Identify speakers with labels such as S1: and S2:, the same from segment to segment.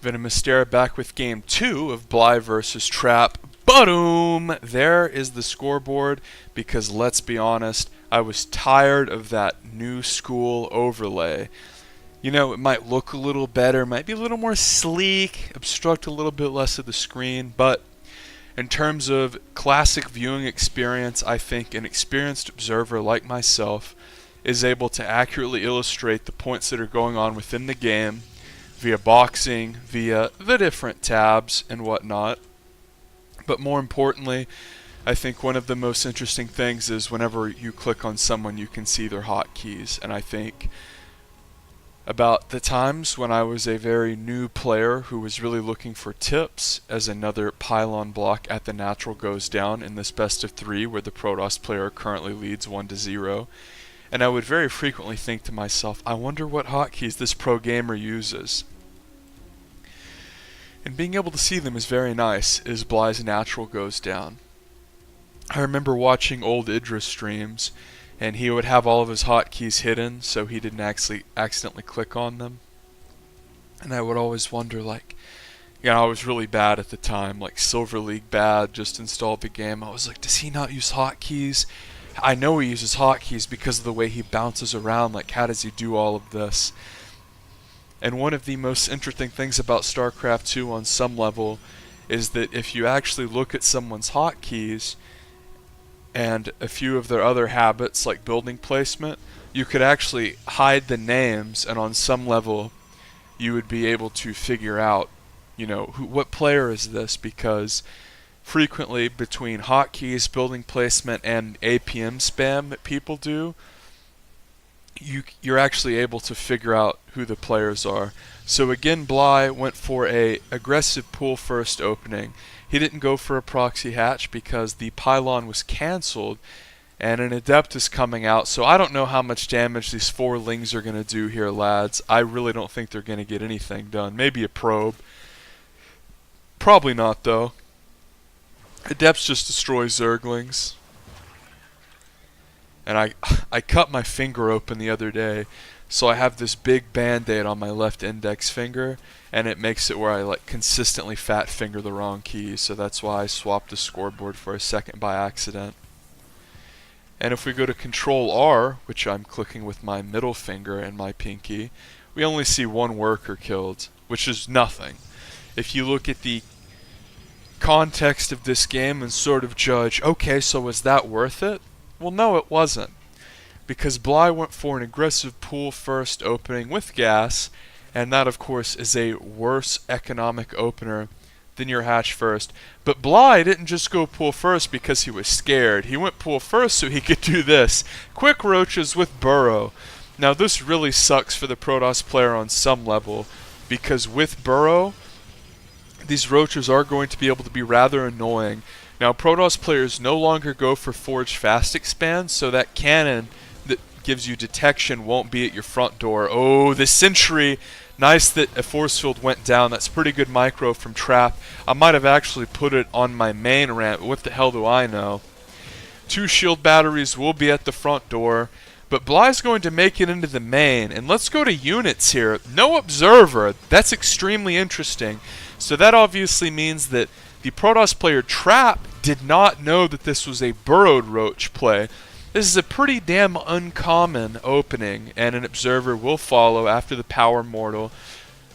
S1: Venomystera back with game 2 of Bly versus Trap. Boom! There is the scoreboard, because let's be honest, I was tired of that new school overlay. You know, it might look a little better, might be a little more sleek, obstruct a little bit less of the screen, but in terms of classic viewing experience, I think an experienced observer like myself is able to accurately illustrate the points that are going on within the game via boxing, via the different tabs and whatnot. But more importantly, I think one of the most interesting things is whenever you click on someone, you can see their hotkeys. And I think about the times when I was a very new player who was really looking for tips as another pylon block at the natural goes down in this best of 3 where the Protoss player currently leads 1-0. And I would very frequently think to myself, I wonder what hotkeys this pro gamer uses. And being able to see them is very nice as Bly's natural goes down. I remember watching old Idris streams, and he would have all of his hotkeys hidden so he didn't actually accidentally click on them. And I would always wonder, like, you know, I was really bad at the time, like Silver League bad, just installed the game. I was like, does he not use hotkeys? I know he uses hotkeys because of the way he bounces around, like how does he do all of this? And one of the most interesting things about StarCraft 2 on some level is that if you actually look at someone's hotkeys and a few of their other habits like building placement, you could actually hide the names, and on some level you would be able to figure out, you know, what player is this, because frequently between hotkeys, building placement, and APM spam that people do, you're actually able to figure out who the players are. So again, Bly went for a aggressive pool first opening. He didn't go for a proxy hatch because the pylon was cancelled and an adept is coming out. So I don't know how much damage these 4 lings are going to do here, lads. I really don't think they're going to get anything done. Maybe a probe. Probably not, though. Adepts just destroy Zerglings. And I cut my finger open the other day, so I have this big band-aid on my left index finger, and it makes it where I like consistently fat finger the wrong keys, so that's why I swapped the scoreboard for a second by accident. And if we go to Control R, which I'm clicking with my middle finger and my pinky, we only see 1 worker killed, which is nothing. If you look at the context of this game and sort of judge, okay, so was that worth it? Well, no, it wasn't, because Bly went for an aggressive pool first opening with gas, and that of course is a worse economic opener than your hatch first. But Bly didn't just go pool first because he was scared. He went pool first so he could do this. Quick roaches with burrow. Now this really sucks for the Protoss player on some level, because with burrow, these roaches are going to be able to be rather annoying. Now, Protoss players no longer go for Forge Fast Expand, so that cannon that gives you detection won't be at your front door. Oh, the Sentry! Nice that a force field went down. That's pretty good micro from Trap. I might have actually put it on my main ramp, but what the hell do I know? 2 shield batteries will be at the front door, but Bly's going to make it into the main. And let's go to units here. No observer. That's extremely interesting. So that obviously means that the Protoss player Trap did not know that this was a burrowed roach play. This is a pretty damn uncommon opening, and an observer will follow after the power mortal.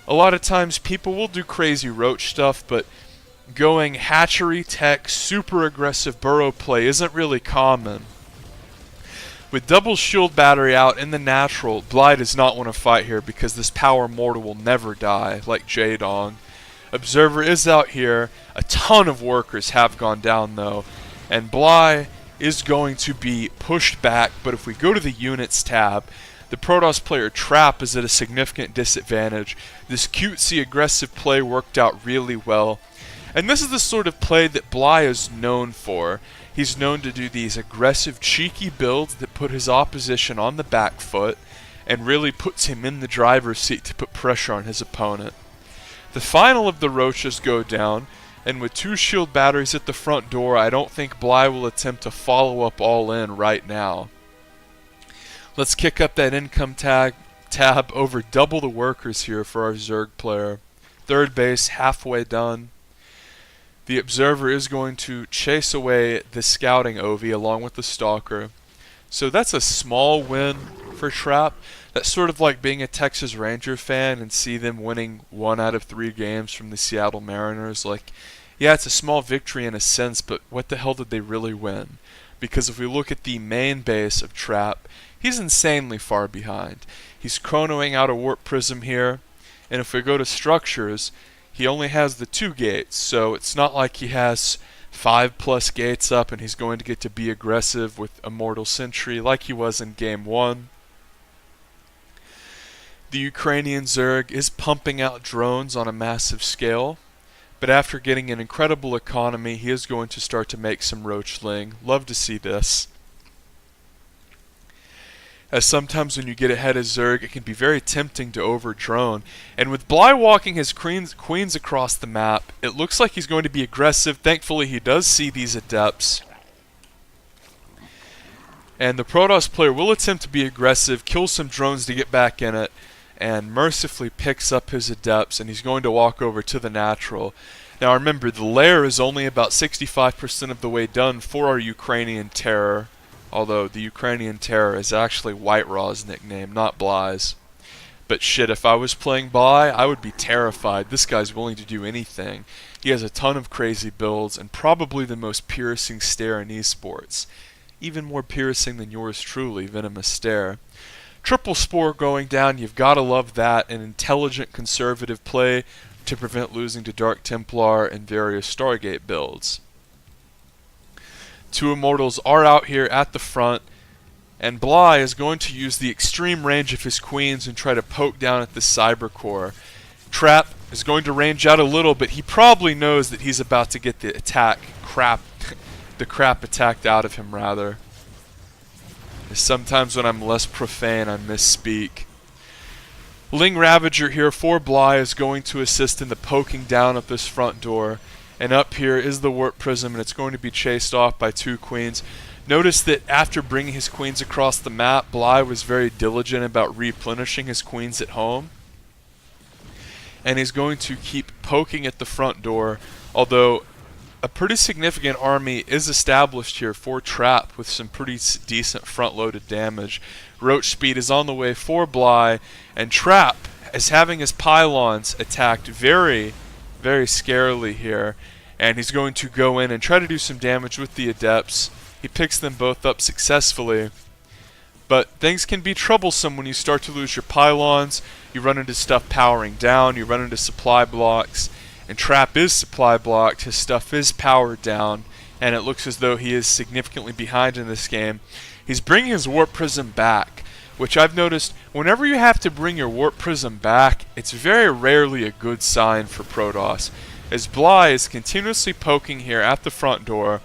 S1: A lot of times people will do crazy roach stuff, but going hatchery tech, super aggressive burrow play isn't really common. With double shield battery out in the natural, Bly does not want to fight here because this power mortal will never die, like Jaedong. Observer is out here. A ton of workers have gone down though, and Bly is going to be pushed back. But if we go to the units tab, the Protoss player Trap is at a significant disadvantage. This cutesy aggressive play worked out really well, and this is the sort of play that Bly is known for. He's known to do these aggressive cheeky builds that put his opposition on the back foot and really puts him in the driver's seat to put pressure on his opponent. The final of the roaches go down, and with 2 shield batteries at the front door, I don't think Bly will attempt to follow up all in right now. Let's kick up that income tab over double the workers here for our Zerg player. Third base halfway done. The observer is going to chase away the scouting OV along with the stalker. So that's a small win for Trap. That's sort of like being a Texas Ranger fan and see them winning 1 out of 3 games from the Seattle Mariners. Like, yeah, it's a small victory in a sense, but what the hell did they really win? Because if we look at the main base of Trap, he's insanely far behind. He's chronoing out a warp prism here, and if we go to structures, he only has the 2 gates, so it's not like he has 5+ gates up and he's going to get to be aggressive with Immortal Sentry like he was in Game 1. The Ukrainian Zerg is pumping out drones on a massive scale, but after getting an incredible economy, he is going to start to make some roachling. Love to see this. As sometimes when you get ahead of Zerg, it can be very tempting to over-drone. And with Bly walking his queens across the map, it looks like he's going to be aggressive. Thankfully, he does see these adepts. And the Protoss player will attempt to be aggressive, kill some drones to get back in it, and mercifully picks up his adepts, and he's going to walk over to the natural. Now remember, the lair is only about 65% of the way done for our Ukrainian Terror. Although the Ukrainian Terror is actually White Raw's nickname, not Bly's. But shit, if I was playing Bly, I would be terrified. This guy's willing to do anything. He has a ton of crazy builds, and probably the most piercing stare in esports. Even more piercing than yours truly, Venomous Stare. Triple Spore going down, you've got to love that. An intelligent conservative play to prevent losing to Dark Templar and various Stargate builds. 2 Immortals are out here at the front, and Bly is going to use the extreme range of his queens and try to poke down at the Cyber Core. Trap is going to range out a little, but he probably knows that he's about to get the crap attacked out of him, rather. Sometimes when I'm less profane, I misspeak. Ling Ravager here for Bly is going to assist in the poking down of this front door. And up here is the Warp Prism, and it's going to be chased off by 2 queens. Notice that after bringing his queens across the map, Bly was very diligent about replenishing his queens at home. And he's going to keep poking at the front door, although a pretty significant army is established here for Trap with some pretty decent front-loaded damage. Roach Speed is on the way for Bly, and Trap is having his pylons attacked very scarily here, and he's going to go in and try to do some damage with the adepts. He picks them both up successfully, but things can be troublesome when you start to lose your pylons. You run into stuff powering down, you run into supply blocks, and Trap is supply blocked, his stuff is powered down, and it looks as though he is significantly behind in this game. He's bringing his Warp Prism back, which I've noticed whenever you have to bring your Warp Prism back, it's very rarely a good sign for Protoss, as Bly is continuously poking here at the front door,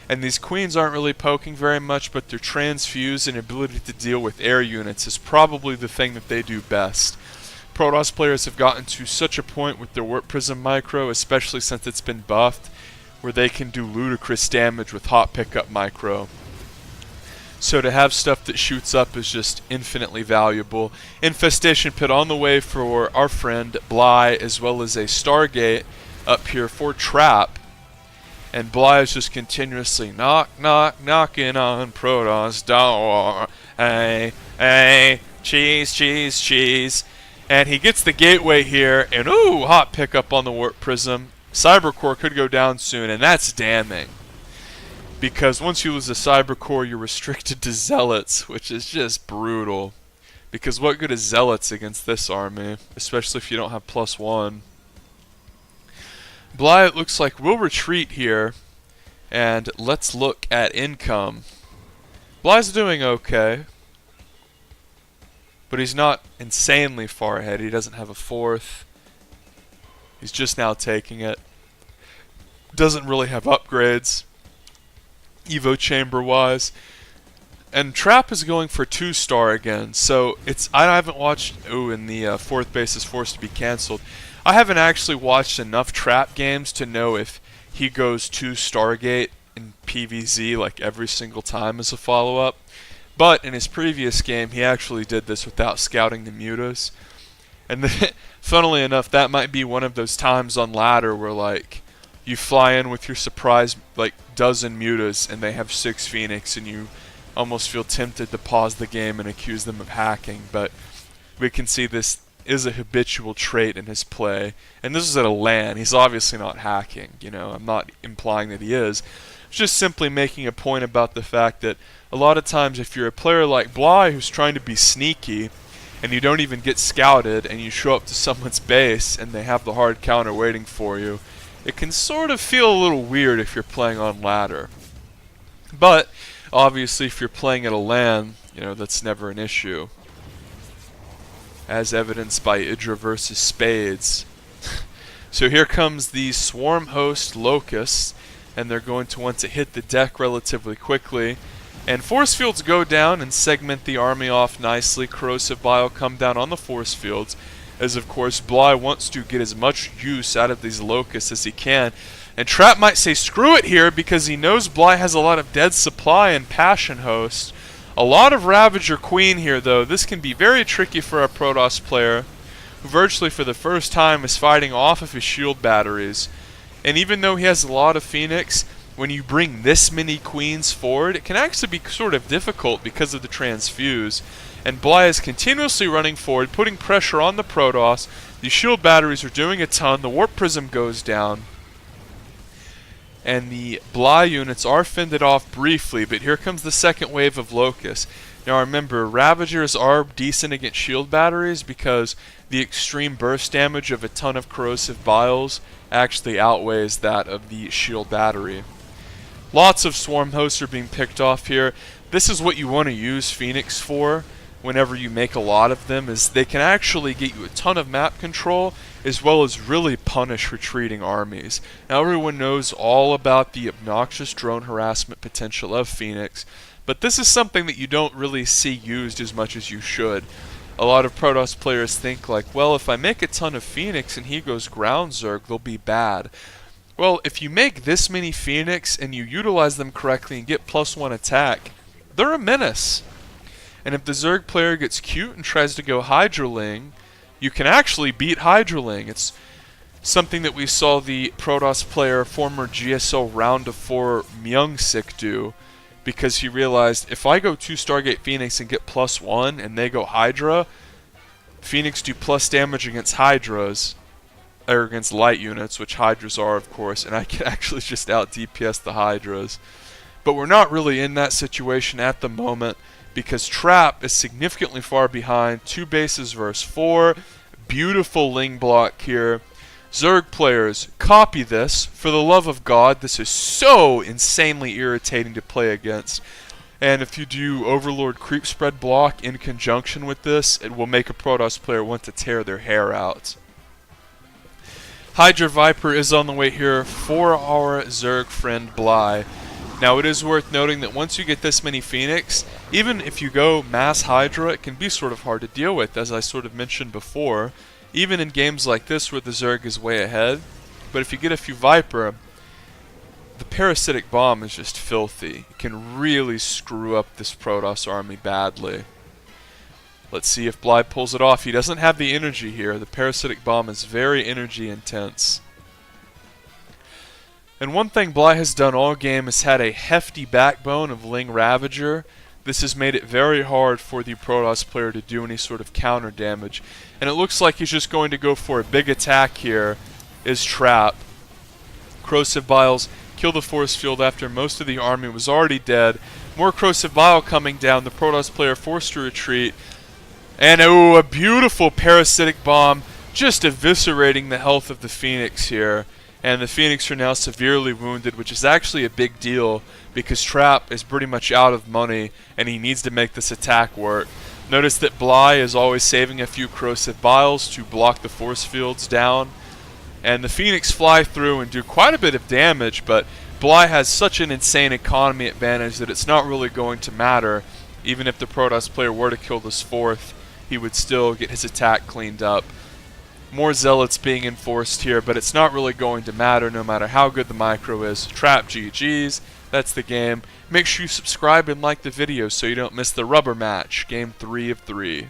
S1: and these queens aren't really poking very much, but their transfuse and ability to deal with air units is probably the thing that they do best. Protoss players have gotten to such a point with their Warp Prism Micro, especially since it's been buffed, where they can do ludicrous damage with Hot Pickup Micro. So to have stuff that shoots up is just infinitely valuable. Infestation Pit on the way for our friend Bly, as well as a Stargate up here for Trap. And Bly is just continuously knocking on Protoss door. Hey, cheese. And he gets the gateway here, and ooh, hot pickup on the Warp Prism. Cybercore could go down soon, and that's damning. Because once you lose a Cybercore, you're restricted to Zealots, which is just brutal. Because what good is Zealots against this army, especially if you don't have +1. Bly, it looks like, will retreat here, and let's look at income. Bly's doing okay, but he's not insanely far ahead. He doesn't have a 4th. He's just now taking it. Doesn't really have upgrades, Evo chamber wise. And Trap is going for 2-star again, so I haven't watched, and the 4th base is forced to be cancelled. I haven't actually watched enough Trap games to know if he goes 2 Stargate in PvZ like every single time as a follow-up. But in his previous game, he actually did this without scouting the mutas. And then, funnily enough, that might be one of those times on ladder where like you fly in with your surprise like dozen mutas and they have 6 Phoenix and you almost feel tempted to pause the game and accuse them of hacking, but we can see this is a habitual trait in his play. And this is at a LAN. He's obviously not hacking, you know, I'm not implying that he is. It's just simply making a point about the fact that a lot of times if you're a player like Bly who's trying to be sneaky and you don't even get scouted and you show up to someone's base and they have the hard counter waiting for you, it can sort of feel a little weird if you're playing on ladder. But obviously if you're playing at a LAN, you know, that's never an issue. As evidenced by Idra versus Spades. So here comes the Swarm Host Locusts, and they're going to want to hit the deck relatively quickly. And force fields go down and segment the army off nicely. Corrosive Bile come down on the force fields, as of course Bly wants to get as much use out of these Locusts as he can. And Trap might say screw it here because he knows Bly has a lot of dead supply and Passion Host. A lot of Ravager Queen here though. This can be very tricky for a Protoss player who virtually for the first time is fighting off of his shield batteries. And even though he has a lot of Phoenix, when you bring this many Queens forward, it can actually be sort of difficult because of the transfuse. And Bly is continuously running forward, putting pressure on the Protoss. The shield batteries are doing a ton. The Warp Prism goes down. And the Bly units are fended off briefly, but here comes the second wave of Locusts. Now remember, Ravagers are decent against shield batteries because the extreme burst damage of a ton of Corrosive Biles actually outweighs that of the shield battery. Lots of Swarm Hosts are being picked off here. This is what you want to use Phoenix for whenever you make a lot of them, is they can actually get you a ton of map control as well as really punish retreating armies. Now everyone knows all about the obnoxious drone harassment potential of Phoenix, but this is something that you don't really see used as much as you should. A lot of Protoss players think like, well, if I make a ton of Phoenix and he goes ground Zerg, they'll be bad. Well, if you make this many Phoenix and you utilize them correctly and get +1 attack, they're a menace. And if the Zerg player gets cute and tries to go Hydraling, you can actually beat Hydraling. It's something that we saw the Protoss player, former GSO Round of 4 Myungsik do, because he realized if I go 2 Stargate Phoenix and get +1 and they go Hydra, Phoenix do plus damage against Hydras, or against light units, which Hydras are of course, and I can actually just out DPS the Hydras. But we're not really in that situation at the moment, because Trap is significantly far behind. 2 bases versus 4. Beautiful Ling block here. Zerg players, copy this. For the love of God, this is so insanely irritating to play against. And if you do Overlord Creep Spread block in conjunction with this, it will make a Protoss player want to tear their hair out. Hydra Viper is on the way here for our Zerg friend Bly. Now it is worth noting that once you get this many Phoenix, even if you go mass Hydra, it can be sort of hard to deal with, as I sort of mentioned before, even in games like this where the Zerg is way ahead. But if you get a few Viper, the Parasitic Bomb is just filthy. It can really screw up this Protoss army badly. Let's see if Bly pulls it off. He doesn't have the energy here. The Parasitic Bomb is very energy intense. And one thing Bly has done all game is had a hefty backbone of Ling Ravager. This has made it very hard for the Protoss player to do any sort of counter damage. And it looks like he's just going to go for a big attack here, is Trap. Corrosive Biles kill the force field after most of the army was already dead. More Corrosive Bile coming down, the Protoss player forced to retreat. And oh, a beautiful Parasitic Bomb, just eviscerating the health of the Phoenix here. And the Phoenix are now severely wounded, which is actually a big deal because Trap is pretty much out of money and he needs to make this attack work. Notice that Bly is always saving a few Corrosive Biles to block the force fields down. And the Phoenix fly through and do quite a bit of damage, but Bly has such an insane economy advantage that it's not really going to matter. Even if the Protoss player were to kill this 4th, he would still get his attack cleaned up. More Zealots being enforced here, but it's not really going to matter no matter how good the micro is. Trap GG's, that's the game. Make sure you subscribe and like the video so you don't miss the rubber match, game 3 of 3.